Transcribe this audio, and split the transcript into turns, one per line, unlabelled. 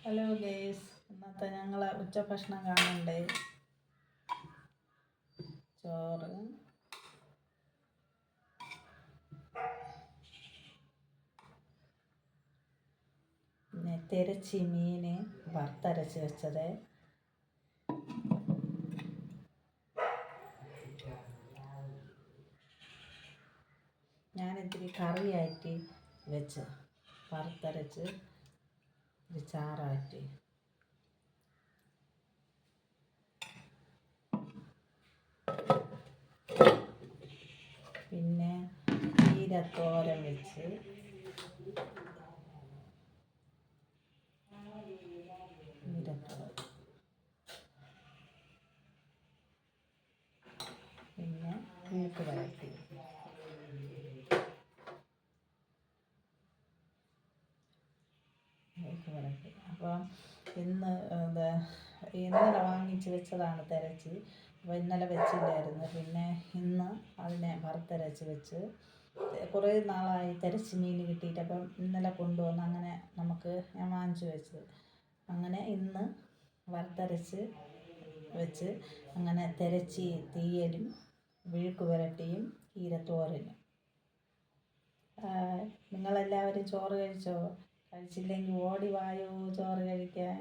Hello guys, ഇന്നത്തെ ഞങ്ങളെ ഉച്ചഭക്ഷണം കാണണ്ടേ. ചോറ്, പിന്നെ തിരച്ചി മീൻ വറുത്തരച്ച് വെച്ചത്, ഞാനിത്തിരി കറിയായിട്ട് വെച്ച് വറുത്തരച്ച് ഒരു ചാറായിട്ട്, പിന്നെ ചീരത്തോരൻ വെച്ച്, പിന്നെ ബീഫ് വരട്ടി. അപ്പം ഇന്നലെ വാങ്ങിച്ച് വെച്ചതാണ് തിരച്ചി. അപ്പോൾ ഇന്നലെ വെച്ചില്ലായിരുന്നു. പിന്നെ ഇന്ന് അതിനെ വറുത്തരച്ച് വെച്ച്. കുറേ നാളായി തിരച്ചി മീൻ കിട്ടിയിട്ട്. അപ്പം ഇന്നലെ കൊണ്ടുവന്ന് അങ്ങനെ ഞാൻ വാങ്ങിച്ച് വെച്ചത്. അങ്ങനെ ഇന്ന് വറുത്തരച്ച് വെച്ച് അങ്ങനെ തിരച്ചി തീയലും വിഴുക്ക് പുരട്ടിയും ചീരത്തോരനും. നിങ്ങളെല്ലാവരും ചോറ് കഴിച്ചോ? കഴിച്ചില്ലെങ്കിൽ ഓടി വായോ ചോറ് കഴിക്കാൻ.